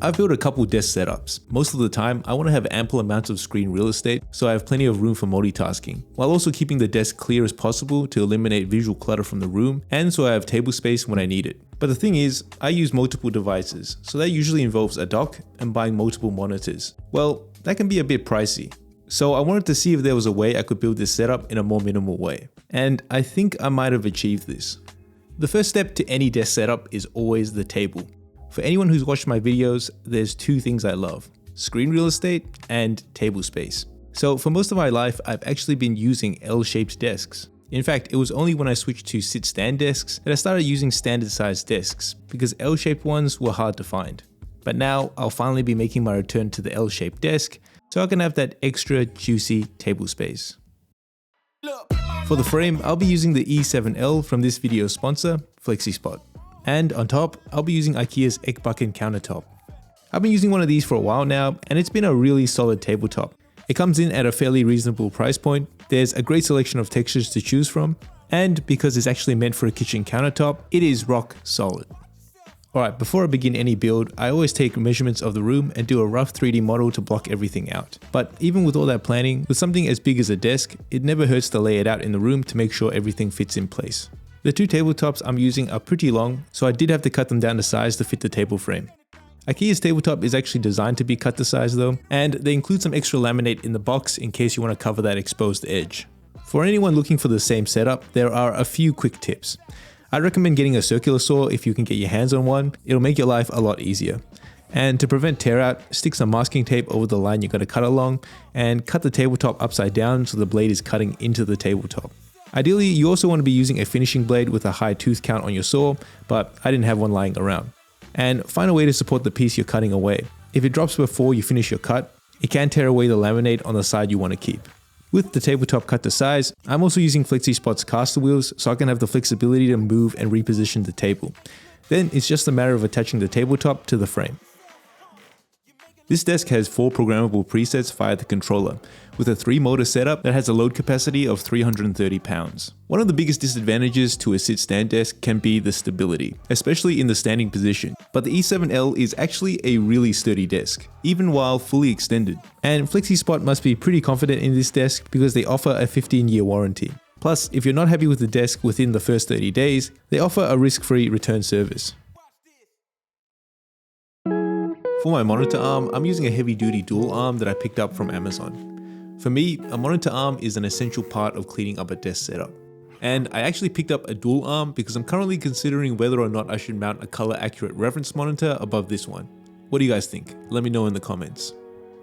I've built a couple desk setups. Most of the time, I want to have ample amounts of screen real estate, so I have plenty of room for multitasking, while also keeping the desk clear as possible to eliminate visual clutter from the room, and so I have table space when I need it. But the thing is, I use multiple devices, so that usually involves a dock and buying multiple monitors. Well, that can be a bit pricey. So I wanted to see if there was a way I could build this setup in a more minimal way. And I think I might have achieved this. The first step to any desk setup is always the table. For anyone who's watched my videos, there's two things I love: screen real estate and table space. So for most of my life, I've actually been using L-shaped desks. In fact, it was only when I switched to sit-stand desks that I started using standard-sized desks, because L-shaped ones were hard to find. But now I'll finally be making my return to the L-shaped desk, so I can have that extra juicy table space. For the frame, I'll be using the E7L from this video's sponsor, FlexiSpot. And on top, I'll be using IKEA's Ekbakken countertop. I've been using one of these for a while now, and it's been a really solid tabletop. It comes in at a fairly reasonable price point, there's a great selection of textures to choose from, and because it's actually meant for a kitchen countertop, it is rock solid. Alright, before I begin any build, I always take measurements of the room and do a rough 3D model to block everything out. But even with all that planning, with something as big as a desk, it never hurts to lay it out in the room to make sure everything fits in place. The two tabletops I'm using are pretty long, so I did have to cut them down to size to fit the table frame. IKEA's tabletop is actually designed to be cut to size though, and they include some extra laminate in the box in case you want to cover that exposed edge. For anyone looking for the same setup, there are a few quick tips. I'd recommend getting a circular saw if you can get your hands on one, it'll make your life a lot easier. And to prevent tear out, stick some masking tape over the line you're going to cut along, and cut the tabletop upside down so the blade is cutting into the tabletop. Ideally, you also want to be using a finishing blade with a high tooth count on your saw, but I didn't have one lying around. And find a way to support the piece you're cutting away. If it drops before you finish your cut, it can tear away the laminate on the side you want to keep. With the tabletop cut to size, I'm also using FlexiSpot's caster wheels so I can have the flexibility to move and reposition the table. Then it's just a matter of attaching the tabletop to the frame. This desk has 4 programmable presets via the controller, with a 3-motor setup that has a load capacity of 330 pounds. One of the biggest disadvantages to a sit-stand desk can be the stability, especially in the standing position, but the E7L is actually a really sturdy desk, even while fully extended. And FlexiSpot must be pretty confident in this desk because they offer a 15-year warranty. Plus, if you're not happy with the desk within the first 30 days, they offer a risk-free return service. For my monitor arm, I'm using a heavy-duty dual arm that I picked up from Amazon. For me, a monitor arm is an essential part of cleaning up a desk setup. And I actually picked up a dual arm because I'm currently considering whether or not I should mount a color-accurate reference monitor above this one. What do you guys think? Let me know in the comments.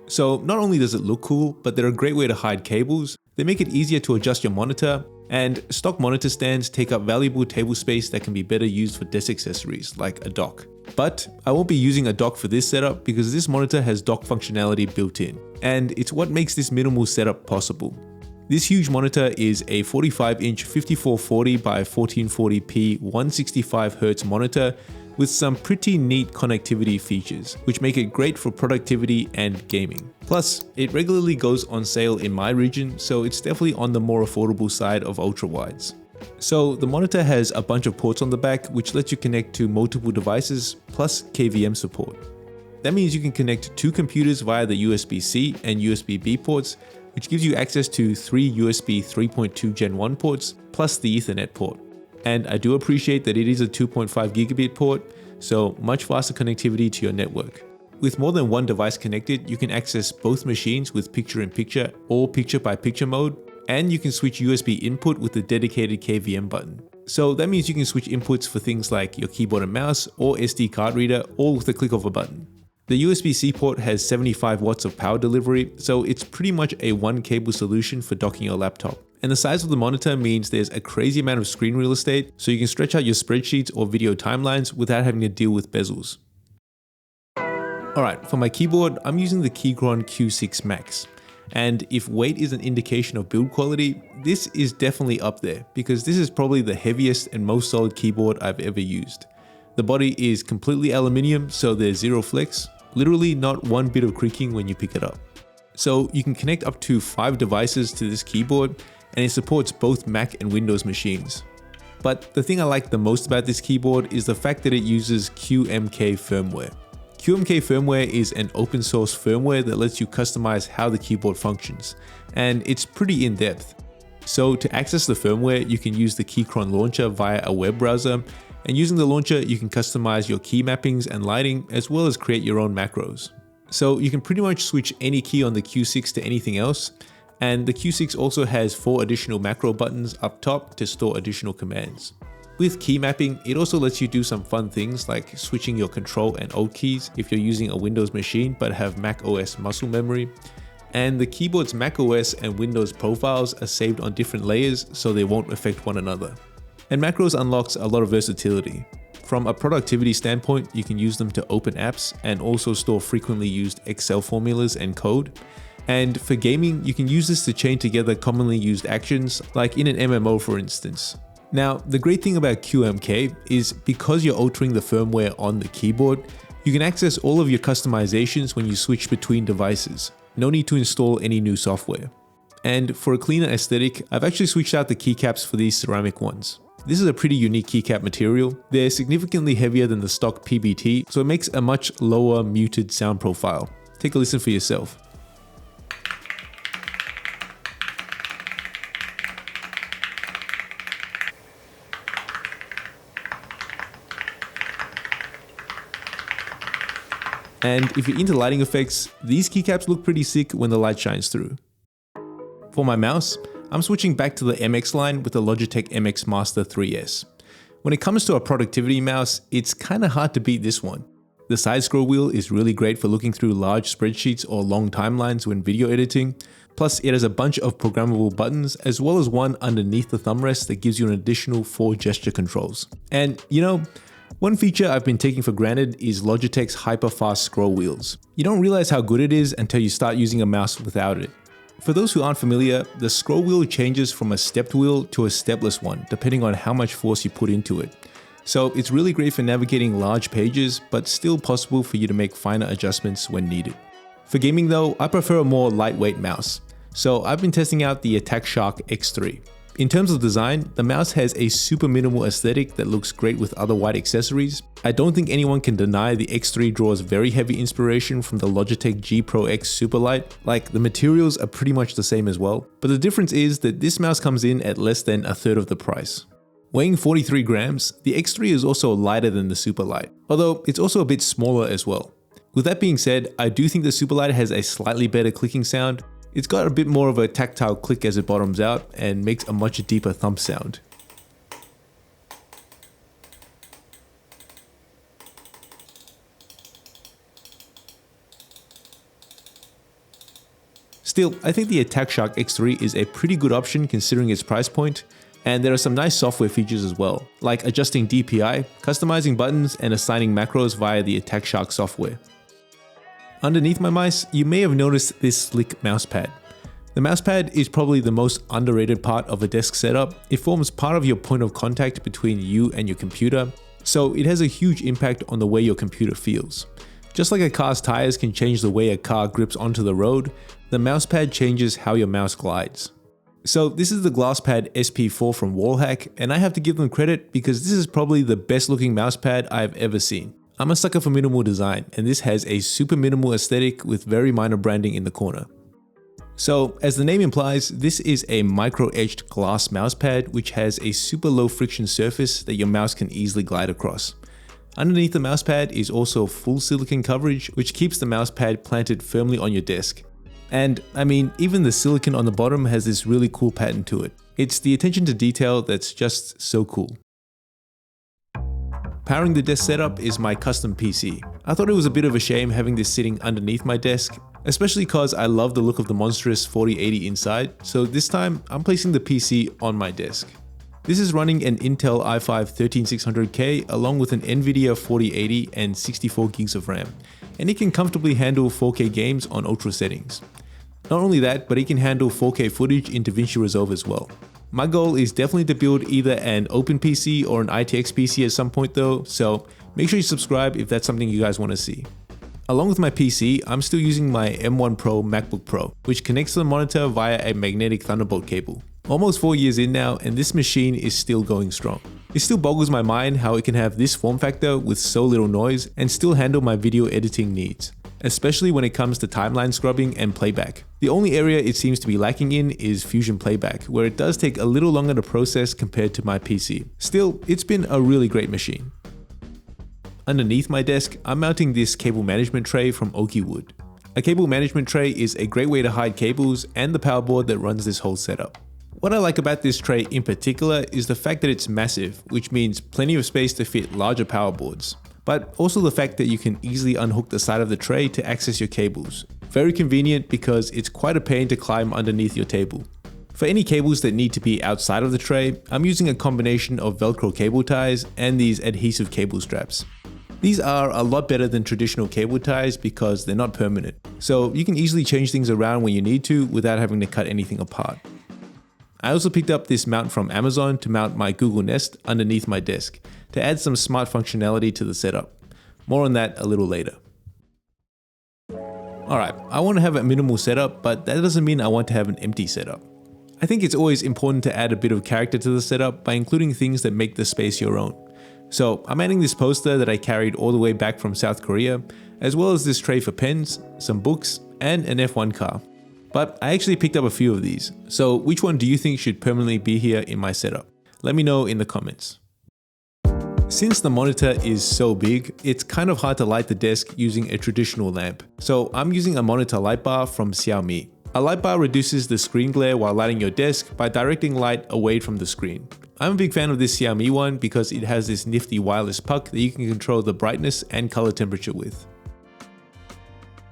So not only does it look cool, but they're a great way to hide cables, they make it easier to adjust your monitor, and stock monitor stands take up valuable table space that can be better used for desk accessories, like a dock. But I won't be using a dock for this setup because this monitor has dock functionality built in, and it's what makes this minimal setup possible. This huge monitor is a 45-inch 5440 by 1440p 165Hz monitor with some pretty neat connectivity features, which make it great for productivity and gaming. Plus, it regularly goes on sale in my region, so it's definitely on the more affordable side of ultra-wides. So the monitor has a bunch of ports on the back which lets you connect to multiple devices plus KVM support. That means you can connect 2 computers via the USB-C and USB-B ports, which gives you access to 3 USB 3.2 Gen 1 ports plus the Ethernet port. And I do appreciate that it is a 2.5 gigabit port, so much faster connectivity to your network. With more than one device connected, you can access both machines with picture-in-picture or picture-by-picture mode, and you can switch USB input with the dedicated KVM button. So that means you can switch inputs for things like your keyboard and mouse or SD card reader, all with the click of a button. The USB-C port has 75 watts of power delivery, so it's pretty much a one cable solution for docking your laptop. And the size of the monitor means there's a crazy amount of screen real estate, so you can stretch out your spreadsheets or video timelines without having to deal with bezels. Alright, for my keyboard, I'm using the Keychron Q6 Max. And if weight is an indication of build quality, this is definitely up there, because this is probably the heaviest and most solid keyboard I've ever used. The body is completely aluminium, so there's zero flex, literally not one bit of creaking when you pick it up. So you can connect up to 5 devices to this keyboard, and it supports both Mac and Windows machines. But the thing I like the most about this keyboard is the fact that it uses QMK firmware. QMK firmware is an open source firmware that lets you customize how the keyboard functions, and it's pretty in-depth. So to access the firmware, you can use the Keychron launcher via a web browser, and using the launcher, you can customize your key mappings and lighting, as well as create your own macros. So you can pretty much switch any key on the Q6 to anything else, and the Q6 also has 4 additional macro buttons up top to store additional commands. With key mapping, it also lets you do some fun things like switching your Control and Alt keys if you're using a Windows machine but have Mac OS muscle memory. And the keyboard's Mac OS and Windows profiles are saved on different layers so they won't affect one another. And macros unlocks a lot of versatility. From a productivity standpoint, you can use them to open apps and also store frequently used Excel formulas and code. And for gaming, you can use this to chain together commonly used actions, like in an MMO for instance. Now, the great thing about QMK is because you're altering the firmware on the keyboard, you can access all of your customizations when you switch between devices. No need to install any new software. And for a cleaner aesthetic, I've actually switched out the keycaps for these ceramic ones. This is a pretty unique keycap material. They're significantly heavier than the stock PBT, so it makes a much lower muted sound profile. Take a listen for yourself. And if you're into lighting effects, these keycaps look pretty sick when the light shines through. For my mouse, I'm switching back to the MX line with the Logitech MX Master 3S. When it comes to a productivity mouse, it's kinda hard to beat this one. The side scroll wheel is really great for looking through large spreadsheets or long timelines when video editing. Plus, it has a bunch of programmable buttons as well as one underneath the thumb rest that gives you an additional 4 gesture controls. And you know, one feature I've been taking for granted is Logitech's hyper-fast scroll wheels. You don't realize how good it is until you start using a mouse without it. For those who aren't familiar, the scroll wheel changes from a stepped wheel to a stepless one, depending on how much force you put into it. So it's really great for navigating large pages, but still possible for you to make finer adjustments when needed. For gaming though, I prefer a more lightweight mouse. So I've been testing out the Attack Shark X3. In terms of design, the mouse has a super minimal aesthetic that looks great with other white accessories. I don't think anyone can deny the X3 draws very heavy inspiration from the Logitech G Pro X Superlight. Like, the materials are pretty much the same as well, but the difference is that this mouse comes in at less than a third of the price. Weighing 43 grams, the X3 is also lighter than the Superlight, although it's also a bit smaller as well. With that being said, I do think the Superlight has a slightly better clicking sound. It's got a bit more of a tactile click as it bottoms out and makes a much deeper thump sound. Still, I think the Attack Shark X3 is a pretty good option considering its price point, and there are some nice software features as well, like adjusting DPI, customizing buttons, and assigning macros via the Attack Shark software. Underneath my mice, you may have noticed this slick mousepad. The mousepad is probably the most underrated part of a desk setup. It forms part of your point of contact between you and your computer, so it has a huge impact on the way your computer feels. Just like a car's tires can change the way a car grips onto the road, the mousepad changes how your mouse glides. So this is the GlassPad SP4 from Wallhack, and I have to give them credit because this is probably the best looking mousepad I've ever seen. I'm a sucker for minimal design, and this has a super minimal aesthetic with very minor branding in the corner. So, as the name implies, this is a micro-etched glass mousepad which has a super low friction surface that your mouse can easily glide across. Underneath the mousepad is also full silicone coverage which keeps the mousepad planted firmly on your desk. And I mean, even the silicone on the bottom has this really cool pattern to it. It's the attention to detail that's just so cool. Powering the desk setup is my custom PC. I thought it was a bit of a shame having this sitting underneath my desk, especially because I love the look of the monstrous 4080 inside, so this time I'm placing the PC on my desk. This is running an Intel i5-13600K along with an NVIDIA 4080 and 64 gigs of RAM, and it can comfortably handle 4K games on ultra settings. Not only that, but it can handle 4K footage in DaVinci Resolve as well. My goal is definitely to build either an OpenPC or an ITX PC at some point though, so make sure you subscribe if that's something you guys want to see. Along with my PC, I'm still using my M1 Pro MacBook Pro, which connects to the monitor via a magnetic Thunderbolt cable. Almost 4 years in now, and this machine is still going strong. It still boggles my mind how it can have this form factor with so little noise and still handle my video editing needs, especially when it comes to timeline scrubbing and playback. The only area it seems to be lacking in is Fusion Playback, where it does take a little longer to process compared to my PC. Still, it's been a really great machine. Underneath my desk, I'm mounting this cable management tray from Oaky Wood. A cable management tray is a great way to hide cables and the power board that runs this whole setup. What I like about this tray in particular is the fact that it's massive, which means plenty of space to fit larger power boards. But also the fact that you can easily unhook the side of the tray to access your cables. Very convenient because it's quite a pain to climb underneath your table. For any cables that need to be outside of the tray, I'm using a combination of Velcro cable ties and these adhesive cable straps. These are a lot better than traditional cable ties because they're not permanent, so you can easily change things around when you need to without having to cut anything apart. I also picked up this mount from Amazon to mount my Google Nest underneath my desk to add some smart functionality to the setup. More on that a little later. Alright, I want to have a minimal setup, but that doesn't mean I want to have an empty setup. I think it's always important to add a bit of character to the setup by including things that make the space your own. So I'm adding this poster that I carried all the way back from South Korea, as well as this tray for pens, some books, and an F1 car. But I actually picked up a few of these, so which one do you think should permanently be here in my setup? Let me know in the comments. Since the monitor is so big, it's kind of hard to light the desk using a traditional lamp. So I'm using a monitor light bar from Xiaomi. A light bar reduces the screen glare while lighting your desk by directing light away from the screen. I'm a big fan of this Xiaomi one because it has this nifty wireless puck that you can control the brightness and color temperature with.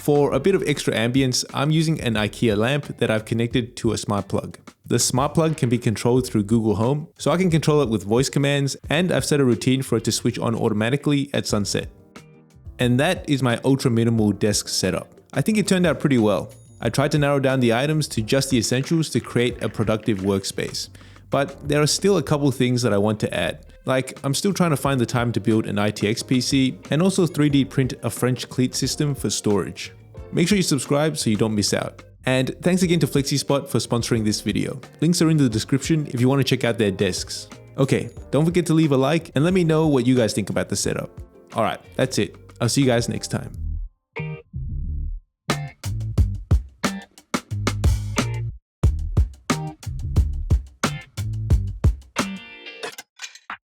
For a bit of extra ambience, I'm using an IKEA lamp that I've connected to a smart plug. The smart plug can be controlled through Google Home, so I can control it with voice commands, and I've set a routine for it to switch on automatically at sunset. And that is my ultra minimal desk setup. I think it turned out pretty well. I tried to narrow down the items to just the essentials to create a productive workspace. But there are still a couple things that I want to add. Like, I'm still trying to find the time to build an ITX PC and also 3D print a French cleat system for storage. Make sure you subscribe so you don't miss out. And thanks again to FlexiSpot for sponsoring this video. Links are in the description if you want to check out their desks. Okay, don't forget to leave a like and let me know what you guys think about the setup. Alright, that's it. I'll see you guys next time.